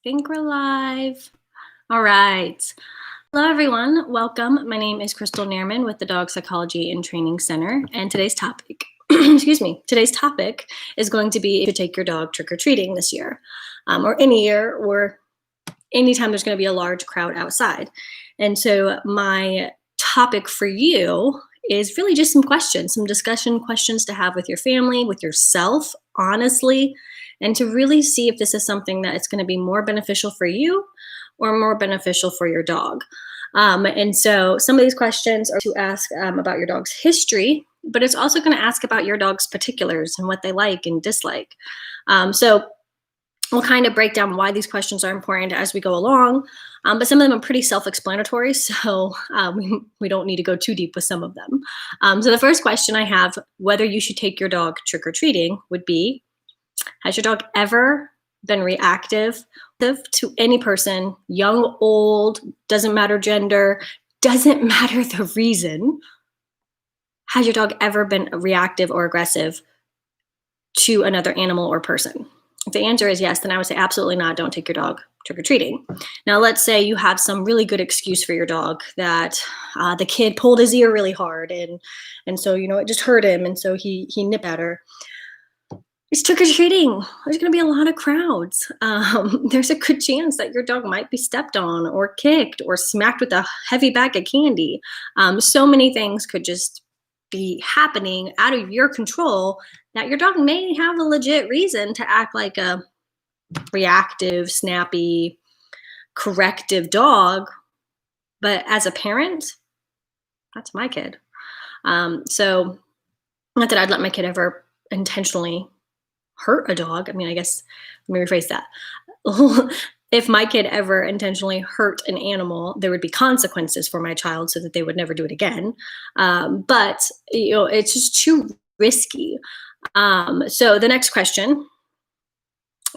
Think we're live. All right. Hello, everyone. Welcome. My name is Crystal Nairman with the Dog Psychology and Training Center. And today's topic, today's topic is going to be if you take your dog trick-or-treating this year, or any year, or anytime there's going to be a large crowd outside. And so my topic for you is really just some questions, some discussion questions to have with your family, with yourself, honestly, and to really see if this is something that it's going to be more beneficial for you or more beneficial for your dog. And so some of these questions are to ask about your dog's history, but it's also going to ask about your dog's particulars and what they like and dislike. So we'll kind of break down why these questions are important as we go along, but some of them are pretty self-explanatory, so we don't need to go too deep with some of them. So the first question I have, whether you should take your dog trick-or-treating, would be, has your dog ever been reactive to any person, young, old, doesn't matter gender, doesn't matter the reason? Has your dog ever been reactive or aggressive to another animal or person? If the answer is yes, then I would say absolutely not. Don't take your dog trick-or-treating. Now, let's say you have some really good excuse for your dog, that the kid pulled his ear really hard and so it just hurt him, and so he nipped at her. It's trick-or-treating. There's going to be a lot of crowds. There's a good chance that your dog might be stepped on or kicked or smacked with a heavy bag of candy. So many things could just be happening out of your control that your dog may have a legit reason to act like a reactive, snappy, corrective dog. But as a parent, that's my kid. So not that I'd let my kid ever intentionally hurt a dog. I mean, I guess, let me rephrase that. If my kid ever intentionally hurt an animal, there would be consequences for my child so that they would never do it again. But it's just too risky. So the next question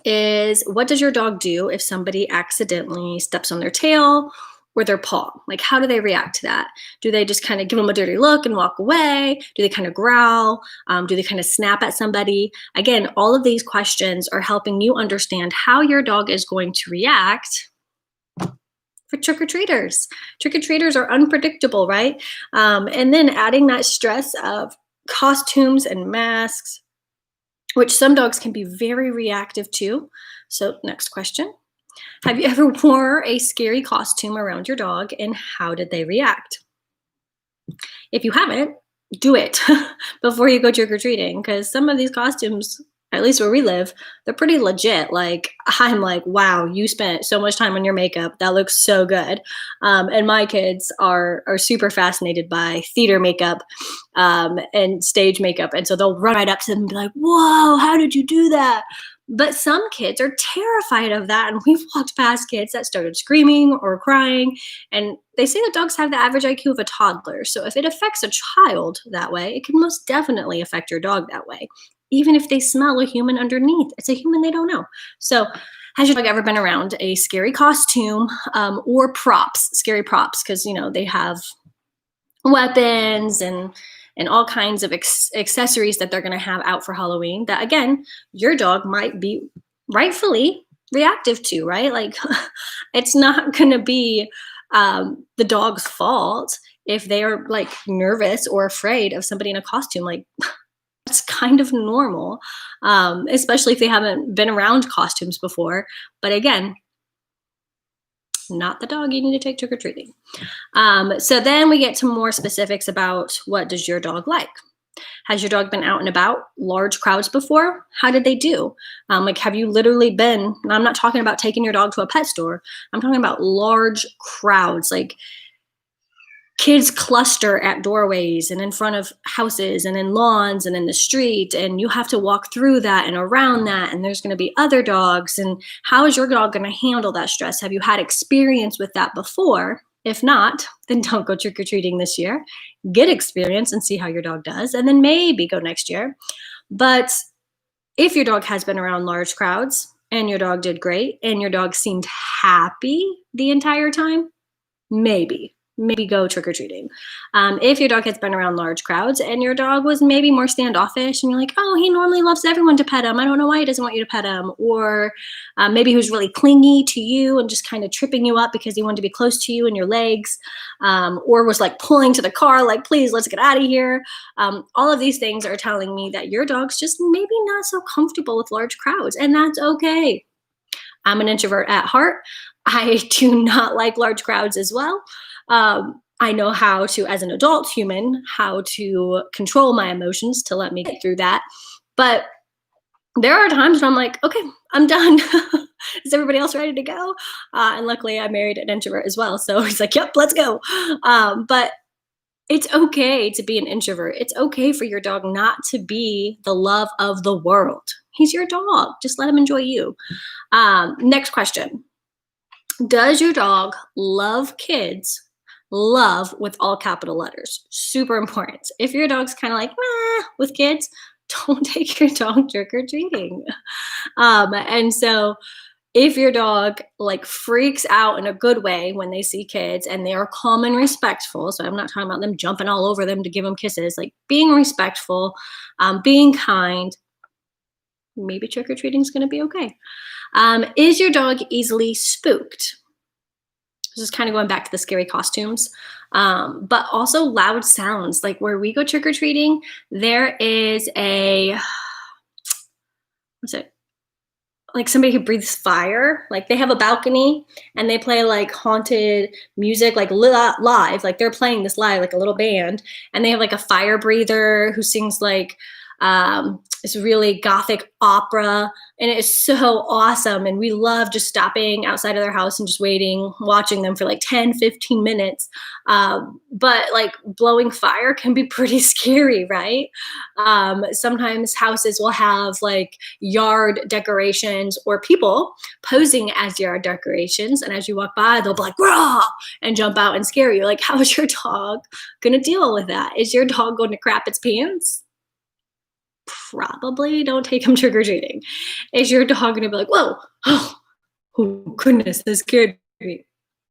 is, what does your dog do if somebody accidentally steps on their tail or their paw? Like, how do they react to that? Do they just kind of give them a dirty look and walk away? Do they kind of growl? Do they kind of snap at somebody? Again, all of these questions are helping you understand how your dog is going to react for trick-or-treaters. Trick-or-treaters are unpredictable, right? And then adding that stress of costumes and masks, which some dogs can be very reactive to. So next question. Have you ever wore a scary costume around your dog, and how did they react? If you haven't, do it before you go trick-or-treating, because some of these costumes, at least where we live, they're pretty legit. Like, I'm like, wow, you spent so much time on your makeup. That looks so good. And my kids are super fascinated by theater makeup and stage makeup. And so they'll run right up to them and be like, whoa, how did you do that? But some kids are terrified of that. And we've walked past kids that started screaming or crying. And they say that dogs have the average IQ of a toddler. So if it affects a child that way, it can most definitely affect your dog that way. Even if they smell a human underneath, it's a human they don't know. So has your dog ever been around a scary costume or props, scary props? Because, they have weapons and all kinds of accessories that they're going to have out for Halloween that, again, your dog might be rightfully reactive to, right? Like, it's not going to be the dog's fault if they are like nervous or afraid of somebody in a costume. Like, that's kind of normal, especially if they haven't been around costumes before. But again, not the dog you need to take trick-or-treating. So then we get to more specifics about, what does your dog like? Has your dog been out and about large crowds before? How did they do? Like, have you literally been, and I'm not talking about taking your dog to a pet store, I'm talking about large crowds, like kids cluster at doorways and in front of houses and in lawns and in the street, and you have to walk through that and around that, and there's going to be other dogs. And how is your dog going to handle that stress? Have you had experience with that before? If not, then don't go trick-or-treating this year. Get experience and see how your dog does, and then maybe go next year. But if your dog has been around large crowds and your dog did great and your dog seemed happy the entire time, maybe maybe go trick-or-treating. If your dog has been around large crowds and your dog was maybe more standoffish and you're like, oh, he normally loves everyone to pet him. I don't know why he doesn't want you to pet him. Or maybe he was really clingy to you and just kind of tripping you up because he wanted to be close to you and your legs, or was like pulling to the car, like, please, let's get out of here. All of these things are telling me that your dog's just maybe not so comfortable with large crowds, and that's okay. I'm an introvert at heart. I do not like large crowds as well. I know how to, as an adult human, how to control my emotions to let me get through that. But there are times when I'm like, okay, I'm done. Is everybody else ready to go? And luckily, I married an introvert as well. So he's like, yep, let's go. But it's okay to be an introvert. It's okay for your dog not to be the love of the world. He's your dog. Just let him enjoy you. Next question. Does your dog love kids? Love with all capital letters. Super important. If your dog's kind of like, meh, with kids, don't take your dog trick-or-treating. And so if your dog like freaks out in a good way when they see kids and they are calm and respectful, so I'm not talking about them jumping all over them to give them kisses, like being respectful, being kind, maybe trick-or-treating is going to be okay. Is your dog easily spooked? This is kind of going back to the scary costumes, but also loud sounds. Like where we go trick-or-treating, there is what's it? Like somebody who breathes fire. Like they have a balcony and they play like haunted music, like live. Like they're playing this live, like a little band, and they have like a fire breather who sings like this really gothic opera, and it is so awesome. And we love just stopping outside of their house and just waiting, watching them for like 10, 15 minutes. But like blowing fire can be pretty scary, right? Sometimes houses will have like yard decorations or people posing as yard decorations. And as you walk by, they'll be like, rah, and jump out and scare you. Like, how is your dog going to deal with that? Is your dog going to crap its pants? Probably don't take him trick-or-treating. Is your dog going to be like, whoa, oh goodness, this scared me?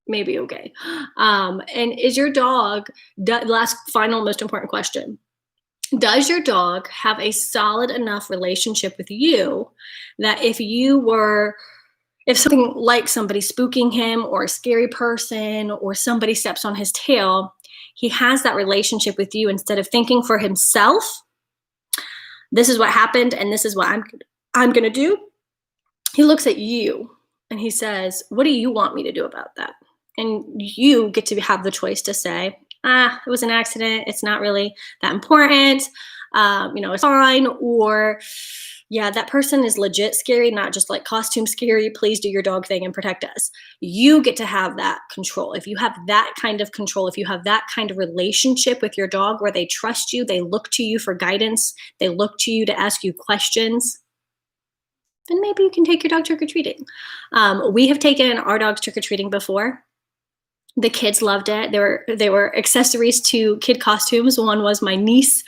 Maybe okay. And is your dog, last, final, most important question, does your dog have a solid enough relationship with you that if something like somebody spooking him or a scary person or somebody steps on his tail, he has that relationship with you instead of thinking for himself, this is what happened and this is what I'm going to do. He looks at you and he says, what do you want me to do about that? And you get to have the choice to say, it was an accident. It's not really that important. It's fine. Or, yeah, that person is legit scary, not just like costume scary. Please do your dog thing and protect us. You get to have that control. If you have that kind of control, if you have that kind of relationship with your dog where they trust you, they look to you for guidance, they look to you to ask you questions, then maybe you can take your dog trick-or-treating. We have taken our dogs trick-or-treating before. The kids loved it. They were accessories to kid costumes. One was my niece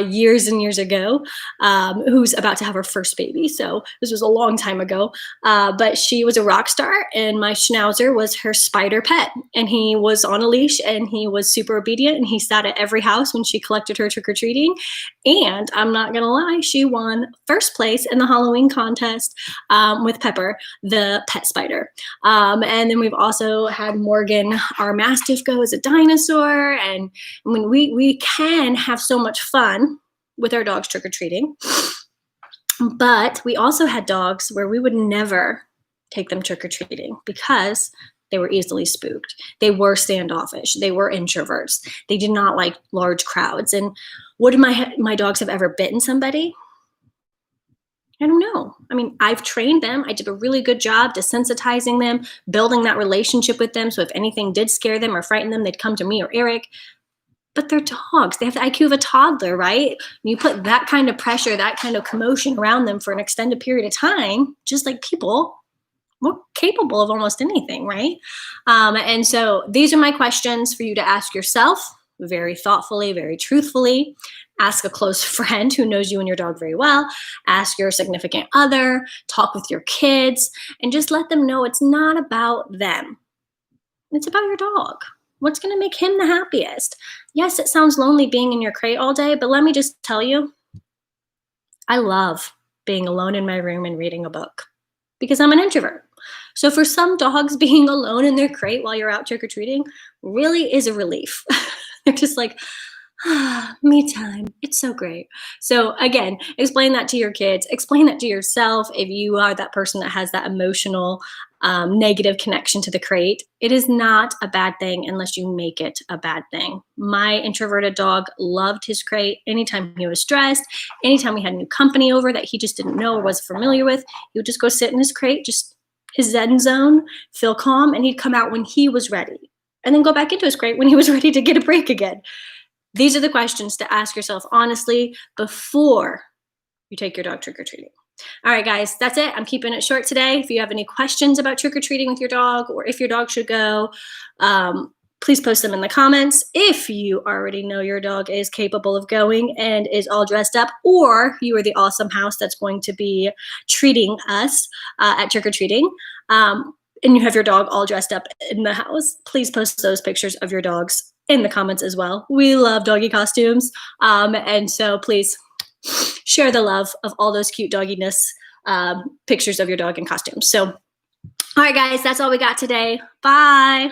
years and years ago, who's about to have her first baby. So this was a long time ago. But she was a rock star, and my schnauzer was her spider pet. And he was on a leash, and he was super obedient, and he sat at every house when she collected her trick-or-treating. And I'm not going to lie, she won first place in the Halloween contest with Pepper, the pet spider. And then we've also had Morgan, our Mastiff, go as a dinosaur. And when we can have so much fun with our dogs trick-or-treating, but we also had dogs where we would never take them trick-or-treating because they were easily spooked. They were standoffish. They were introverts. They did not like large crowds. And would my dogs have ever bitten somebody? I don't know. I mean, I've trained them. I did a really good job desensitizing them, building that relationship with them. So if anything did scare them or frighten them, they'd come to me or Eric. But they're dogs. They have the IQ of a toddler, right? And you put that kind of pressure, that kind of commotion around them for an extended period of time, just like people, we're capable of almost anything, right? And so these are my questions for you to ask yourself very thoughtfully, very truthfully. Ask a close friend who knows you and your dog very well. Ask your significant other. Talk with your kids. And just let them know it's not about them. It's about your dog. What's going to make him the happiest? Yes, it sounds lonely being in your crate all day, but let me just tell you, I love being alone in my room and reading a book because I'm an introvert. So for some dogs, being alone in their crate while you're out trick-or-treating really is a relief. They're just like, me time. It's so great. So again, explain that to your kids. Explain that to yourself if you are that person that has that emotional negative connection to the crate. It is not a bad thing unless you make it a bad thing. My introverted dog loved his crate. Anytime he was stressed, anytime we had new company over that he just didn't know or was familiar with, he would just go sit in his crate, just his zen zone, feel calm, and he'd come out when he was ready and then go back into his crate when he was ready to get a break again. These are the questions to ask yourself honestly before you take your dog trick-or-treating. All right, guys, that's it. I'm keeping it short today. If you have any questions about trick-or-treating with your dog or if your dog should go, please post them in the comments. If you already know your dog is capable of going and is all dressed up, or you are the awesome house that's going to be treating us at trick-or-treating, and you have your dog all dressed up in the house, please post those pictures of your dogs in the comments as well. We love doggy costumes. And so please share the love of all those cute dogginess pictures of your dog in costumes. So, all right, guys, that's all we got today. Bye.